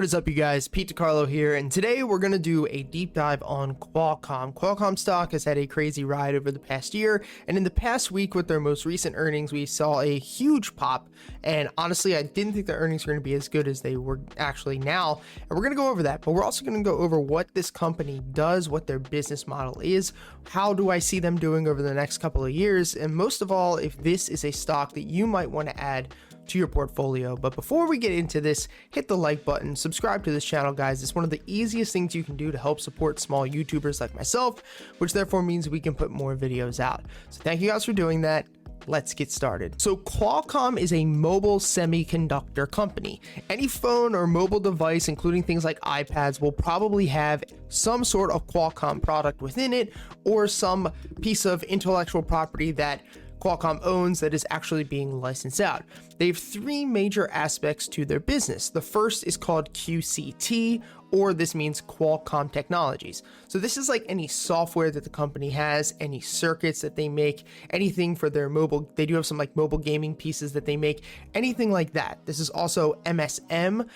What is up, you guys? Pete DiCarlo here, and today we're going to do a deep dive on Qualcomm. Qualcomm stock has had a crazy ride over the past year, and in the past week with their most recent earnings, we saw a huge pop, and honestly, I didn't think the earnings were going to be as good as they were actually now, and we're going to go over that, but we're also going to go over what this company does, what their business model is, how do I see them doing over the next couple of years, and most of all, if this is a stock that you might want to add to your portfolio. But before we get into this, hit the like button, subscribe to this channel, guys. It's one of the easiest things you can do to help support small YouTubers like myself, which therefore means we can put more videos out. So thank you guys for doing that. Let's get started. So Qualcomm is a mobile semiconductor company. Any phone or mobile device, including things like iPads, will probably have some sort of Qualcomm product within it or some piece of intellectual property that Qualcomm owns that is actually being licensed out. They have three major aspects to their business. The first is called QCT, or this means Qualcomm Technologies. So this is like any software that the company has, any circuits that they make, anything for their mobile. They do have some like mobile gaming pieces that they make, anything like that. This is also MSM,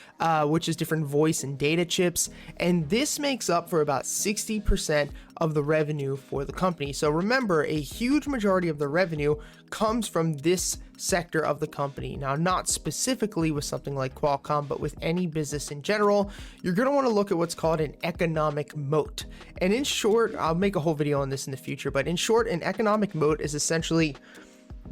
which is different voice and data chips. And this makes up for about 60% of the revenue for the company. So remember, a huge majority of the revenue comes from this sector of the company. Now, not specifically with something like Qualcomm, but with any business in general, you're going to want to look at what's called an economic moat. And in short, I'll make a whole video on this in the future, but in short, an economic moat is essentially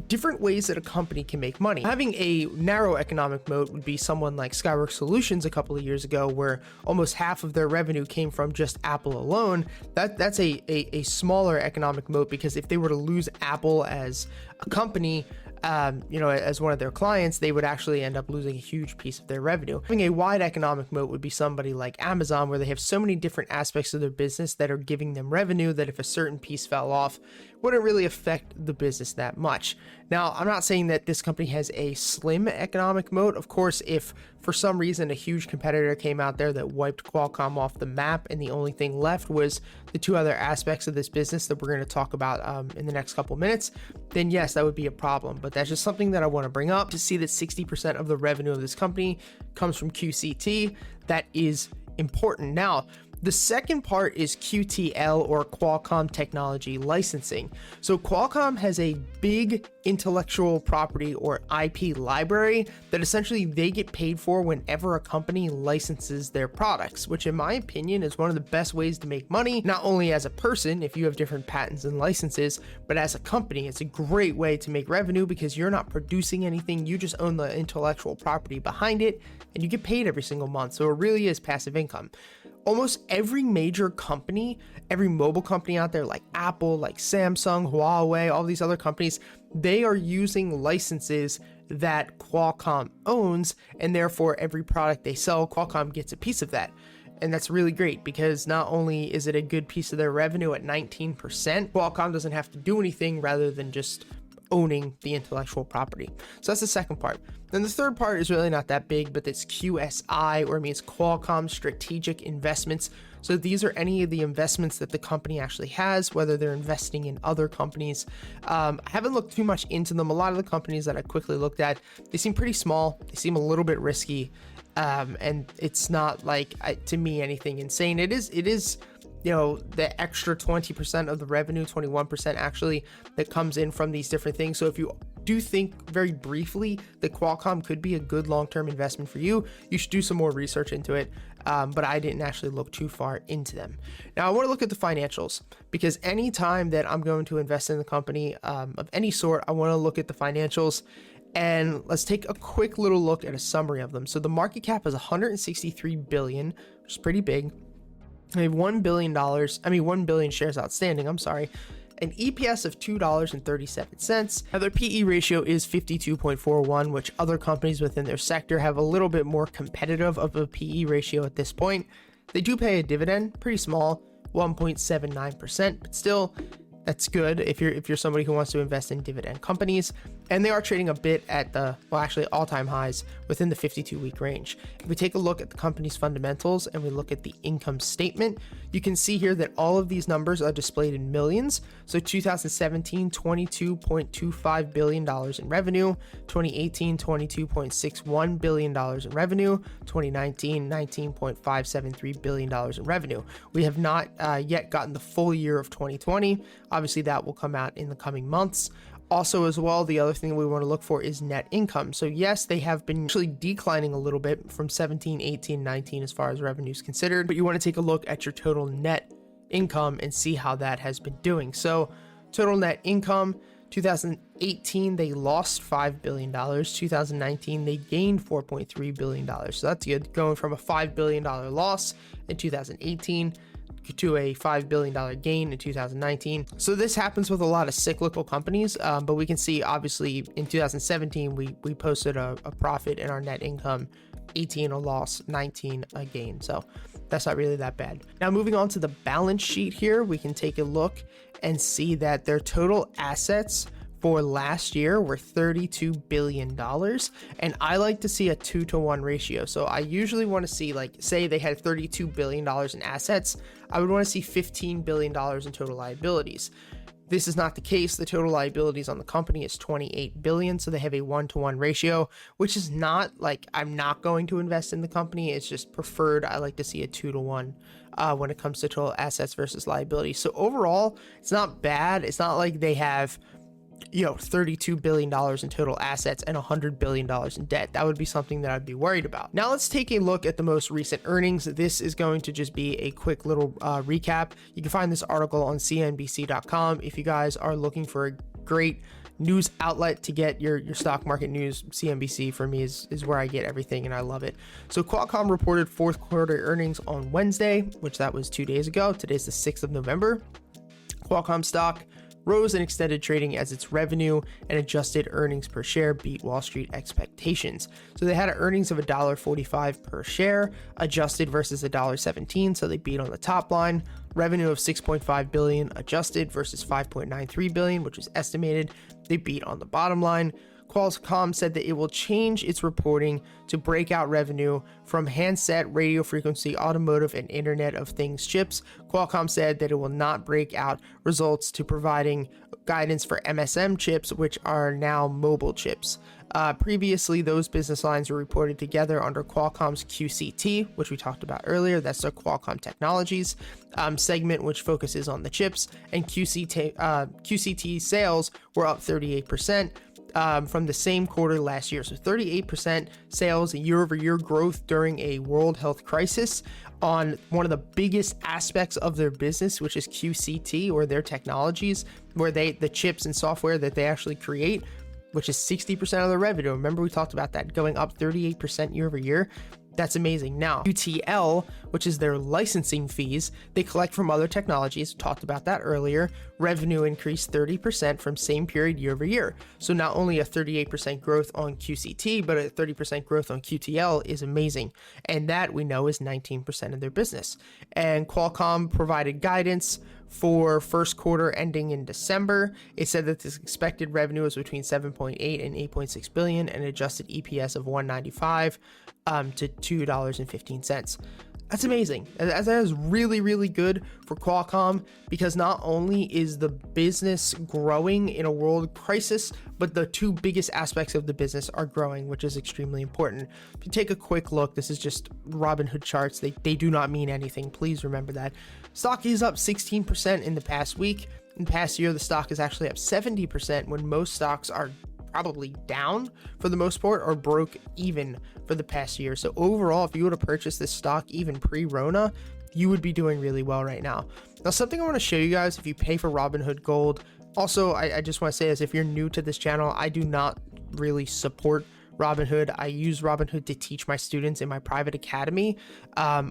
different ways that a company can make money. Having a narrow economic moat would be someone like Skyworks Solutions a couple of years ago, where almost half of their revenue came from just Apple alone. That's a smaller economic moat, because if they were to lose Apple as a company, as one of their clients, they would actually end up losing a huge piece of their revenue. Having a wide economic moat would be somebody like Amazon, where they have so many different aspects of their business that are giving them revenue that if a certain piece fell off, wouldn't really affect the business that much. Now, I'm not saying that this company has a slim economic moat. Of course, if for some reason a huge competitor came out there that wiped Qualcomm off the map and the only thing left was the two other aspects of this business that we're going to talk about in the next couple minutes, then yes, that would be a problem. But that's just something that I want to bring up to see that 60% of the revenue of this company comes from QCT. That is important. Now, the second part is QTL, or Qualcomm Technology Licensing. So Qualcomm has a big intellectual property or IP library that essentially they get paid for whenever a company licenses their products, which in my opinion is one of the best ways to make money, not only as a person if you have different patents and licenses, but as a company. It's a great way to make revenue because you're not producing anything, you just own the intellectual property behind it and you get paid every single month. So it really is passive income. Almost every major company, every mobile company out there, like Apple, like Samsung, Huawei, all these other companies, they are using licenses that Qualcomm owns, and therefore every product they sell, Qualcomm gets a piece of that. And that's really great because not only is it a good piece of their revenue at 19%, Qualcomm doesn't have to do anything rather than just owning the intellectual property. So that's the second part. Then the third part is really not that big, but it's QSI, or it means Qualcomm Strategic Investments. So these are any of the investments that the company actually has, whether they're investing in other companies. I haven't looked too much into them. A lot of the companies that I quickly looked at, they seem pretty small. They seem a little bit risky. And it's not like, to me, anything insane. It is the extra 20% of the revenue, 21% actually, that comes in from these different things. So if you do think very briefly that Qualcomm could be a good long-term investment for you, you should do some more research into it. But I didn't actually look too far into them. Now I want to look at the financials, because anytime that I'm going to invest in the company of any sort, I want to look at the financials. And let's take a quick little look at a summary of them. So the market cap is 163 billion, which is pretty big. They have $1 billion shares outstanding, an EPS of $2.37. Now their PE ratio is 52.41, which other companies within their sector have a little bit more competitive of a PE ratio at this point. They do pay a dividend, pretty small, 1.79%, but still That's good if you're somebody who wants to invest in dividend companies, and they are trading a bit at the, well, actually all-time highs within the 52-week range. If we take a look at the company's fundamentals and we look at the income statement, you can see here that all of these numbers are displayed in millions. So 2017, $22.25 billion in revenue, 2018, $22.61 billion in revenue, 2019, $19.573 billion in revenue. We have not yet gotten the full year of 2020. Obviously, that will come out in the coming months. Also, as well, the other thing we want to look for is net income. So yes, they have been actually declining a little bit from 17, 18, 19 as far as revenue is considered, but you want to take a look at your total net income and see how that has been doing. So total net income, 2018, they lost $5 billion. 2019, they gained $4.3 billion. So that's good, going from a $5 billion loss in 2018 to a $5 billion gain in 2019. So this happens with a lot of cyclical companies, but we can see obviously in 2017, we posted a profit in our net income, 18 a loss, 19 a gain. So that's not really that bad. Now moving on to the balance sheet here, we can take a look and see that their total assets for last year were $32 billion. And I like to see a 2-to-1 ratio. So I usually want to see, like, say they had $32 billion in assets, I would want to see $15 billion in total liabilities. This is not the case. The total liabilities on the company is $28 billion. So they have a 1-to-1 ratio, which is not like I'm not going to invest in the company. It's just preferred. I like to see a 2-to-1 when it comes to total assets versus liabilities. So overall, it's not bad. It's not like they have, $32 billion in total assets and $100 billion in debt. That would be something that I'd be worried about. Now let's take a look at the most recent earnings. This is going to just be a quick little recap. You can find this article on cnbc.com. If you guys are looking for a great news outlet to get your stock market news, CNBC for me is where I get everything, and I love it. So Qualcomm reported fourth quarter earnings on Wednesday, which that was 2 days ago. Today's the 6th of November. Qualcomm stock rose and extended trading as its revenue and adjusted earnings per share beat Wall Street expectations. So they had earnings of $1.45 per share, adjusted versus $1.17, so they beat on the top line. Revenue of $6.5 billion adjusted versus $5.93 billion, which was estimated. They beat on the bottom line. Qualcomm said that it will change its reporting to break out revenue from handset, radio frequency, automotive, and Internet of Things chips. Qualcomm said that it will not break out results to providing guidance for MSM chips, which are now mobile chips. Previously, those business lines were reported together under Qualcomm's QCT, which we talked about earlier. That's their Qualcomm Technologies segment, which focuses on the chips, and QCT sales were up 38%. From the same quarter last year. So 38% sales year-over-year growth during a world health crisis on one of the biggest aspects of their business, which is QCT, or their technologies, where the chips and software that they actually create, which is 60% of the revenue. Remember, we talked about that going up 38% year-over-year. That's amazing. Now, UTL, which is their licensing fees they collect from other technologies, talked about that earlier, revenue increased 30% from same period year over year. So not only a 38% growth on QCT, but a 30% growth on QTL is amazing. And that we know is 19% of their business. And Qualcomm provided guidance for first quarter ending in December. It said that this expected revenue was between 7.8 and 8.6 billion and adjusted EPS of 195 to $2.15. That's amazing. That is really, really good for Qualcomm, because not only is the business growing in a world crisis, but the two biggest aspects of the business are growing, which is extremely important. If you take a quick look, this is just Robinhood charts. They do not mean anything. Please remember that. Stock is up 16% in the past week. In the past year, the stock is actually up 70%, when most stocks are probably down for the most part or broke even for the past year. So overall, if you were to purchase this stock even pre-Rona, you would be doing really well right now. Now, something I want to show you guys, if you pay for Robinhood Gold, also, I just want to say this, if you're new to this channel, I do not really support Robinhood. I use Robinhood to teach my students in my private academy.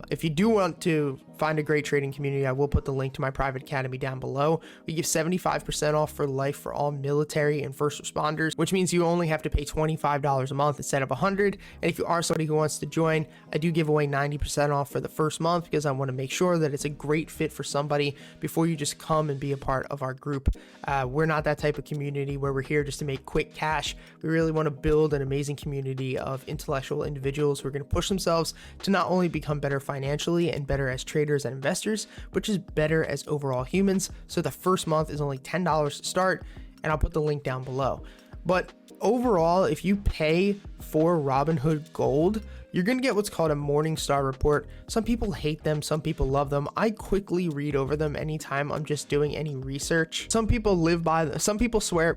If you do want to find a great trading community, I will put the link to my private academy down below. We give 75% off for life for all military and first responders, which means you only have to pay $25 a month instead of $100. And if you are somebody who wants to join, I do give away 90% off for the first month because I want to make sure that it's a great fit for somebody before you just come and be a part of our group. We're not that type of community where we're here just to make quick cash. We really want to build an amazing community of intellectual individuals who are going to push themselves to not only become better financially and better as traders and investors, but just better as overall humans. So the first month is only $10 to start, and I'll put the link down below. But overall, if you pay for Robinhood Gold, you're going to get what's called a Morningstar report. Some people hate them, some people love them. I quickly read over them anytime I'm just doing any research. Some people live by them, some people swear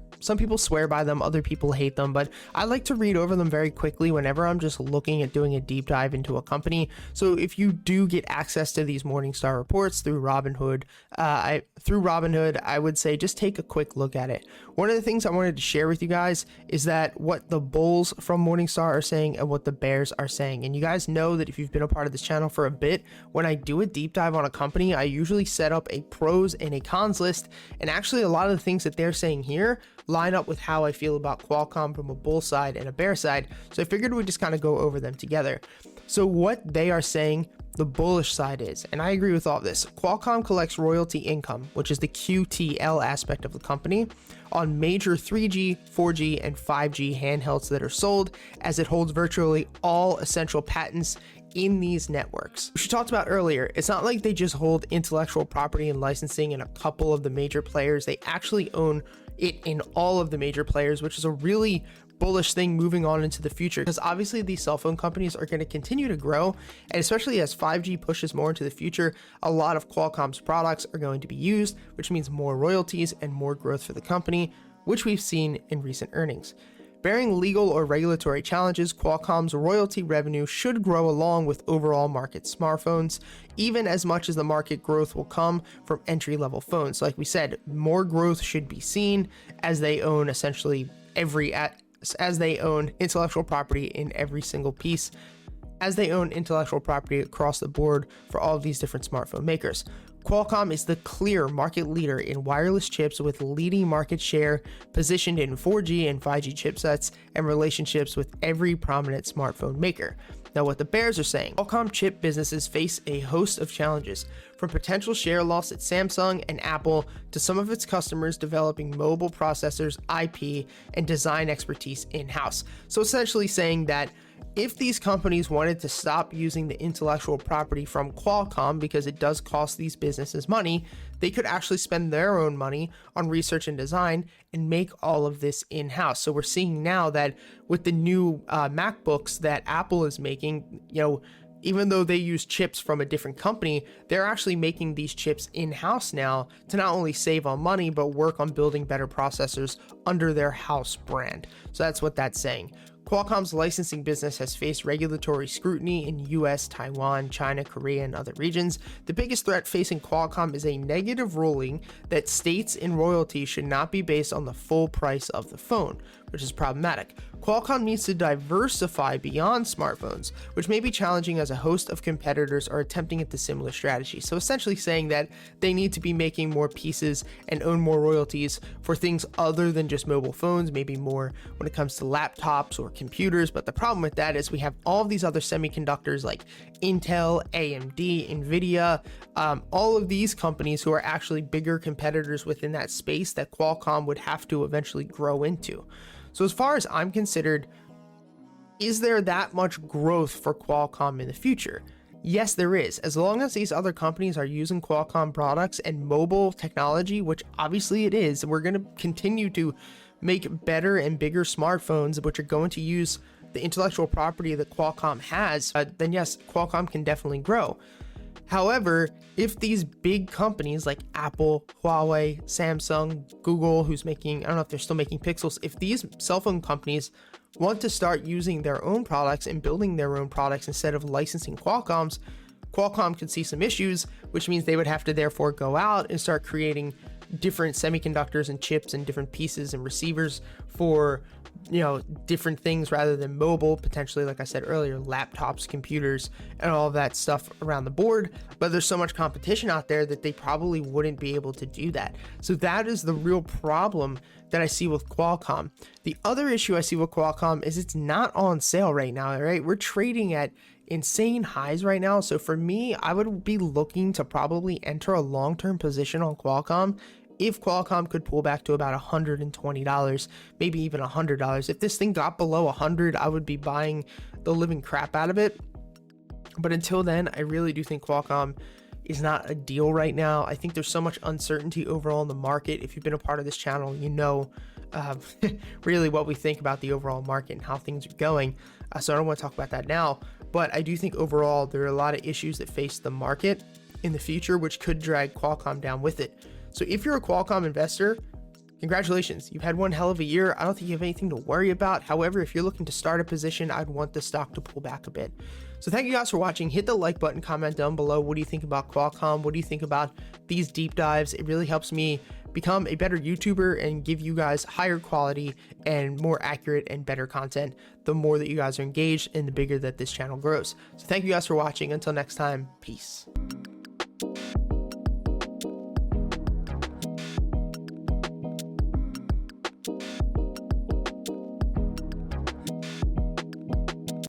by them, other people hate them, but I like to read over them very quickly whenever I'm just looking at doing a deep dive into a company. So if you do get access to these Morningstar reports through Robinhood, I would say just take a quick look at it. One of the things I wanted to share with you guys is that what the bulls from Morningstar are saying and what the bears are saying. And you guys know that if you've been a part of this channel for a bit, when I do a deep dive on a company, I usually set up a pros and a cons list. And actually a lot of the things that they're saying here line up with how I feel about Qualcomm from a bull side and a bear side. So I figured we'd just kind of go over them together. So what they are saying the bullish side is, and I agree with all this, Qualcomm collects royalty income, which is the QTL aspect of the company, on major 3G, 4G, and 5G handhelds that are sold, as it holds virtually all essential patents in these networks. Which we talked about earlier, it's not like they just hold intellectual property and licensing in a couple of the major players. They actually own it in all of the major players, which is a really bullish thing moving on into the future, because obviously these cell phone companies are going to continue to grow, and especially as 5G pushes more into the future, a lot of Qualcomm's products are going to be used, which means more royalties and more growth for the company, which we've seen in recent earnings. Bearing legal or regulatory challenges, Qualcomm's royalty revenue should grow along with overall market smartphones, even as much as the market growth will come from entry-level phones. So like we said, more growth should be seen as they own essentially as they own intellectual property in every single piece, as they own intellectual property across the board for all of these different smartphone makers. Qualcomm is the clear market leader in wireless chips with leading market share, positioned in 4G and 5G chipsets, and relationships with every prominent smartphone maker. Now, what the bears are saying, Qualcomm chip businesses face a host of challenges, from potential share loss at Samsung and Apple to some of its customers developing mobile processors, IP, and design expertise in-house. So essentially saying that if these companies wanted to stop using the intellectual property from Qualcomm, because it does cost these businesses money, they could actually spend their own money on research and design and make all of this in-house. So we're seeing now that with the new MacBooks that Apple is making, even though they use chips from a different company, they're actually making these chips in-house now to not only save on money, but work on building better processors under their house brand. So that's what that's saying. Qualcomm's licensing business has faced regulatory scrutiny in US, Taiwan, China, Korea, and other regions. The biggest threat facing Qualcomm is a negative ruling that states in royalty should not be based on the full price of the phone, which is problematic. Qualcomm needs to diversify beyond smartphones, which may be challenging as a host of competitors are attempting at the similar strategy. So essentially saying that they need to be making more pieces and own more royalties for things other than just mobile phones, maybe more when it comes to laptops or computers. But the problem with that is we have all of these other semiconductors like Intel, AMD, Nvidia, all of these companies who are actually bigger competitors within that space that Qualcomm would have to eventually grow into. So as far as I'm considered, is there that much growth for Qualcomm in the future? Yes, there is. As long as these other companies are using Qualcomm products and mobile technology, which obviously it is, we're going to continue to make better and bigger smartphones, which are going to use the intellectual property that Qualcomm has, then yes, Qualcomm can definitely grow. However, if these big companies like Apple, Huawei, Samsung, Google, who's making, I don't know if they're still making Pixels, if these cell phone companies want to start using their own products and building their own products instead of licensing Qualcomm's, Qualcomm could see some issues, which means they would have to therefore go out and start creating different semiconductors and chips and different pieces and receivers for, different things rather than mobile, potentially, like I said earlier, laptops, computers, and all of that stuff around the board. But there's so much competition out there that they probably wouldn't be able to do that. So that is the real problem that I see with Qualcomm. The other issue I see with Qualcomm is it's not on sale right now, right? We're trading at insane highs right now. So for me, I would be looking to probably enter a long-term position on Qualcomm if Qualcomm could pull back to about $120, maybe even $100. If this thing got below 100, I would be buying the living crap out of it. But until then, I really do think Qualcomm is not a deal right now. I think there's so much uncertainty overall in the market. If you've been a part of this channel, you know really what we think about the overall market and how things are going. So I don't want to talk about that now, but I do think overall there are a lot of issues that face the market in the future, which could drag Qualcomm down with it. So if you're a Qualcomm investor, congratulations, you've had one hell of a year. I don't think you have anything to worry about. However, if you're looking to start a position, I'd want the stock to pull back a bit. So thank you guys for watching. Hit the like button, comment down below. What do you think about Qualcomm? What do you think about these deep dives? It really helps me become a better YouTuber and give you guys higher quality and more accurate and better content the more that you guys are engaged and the bigger that this channel grows. So thank you guys for watching. Until next time, peace.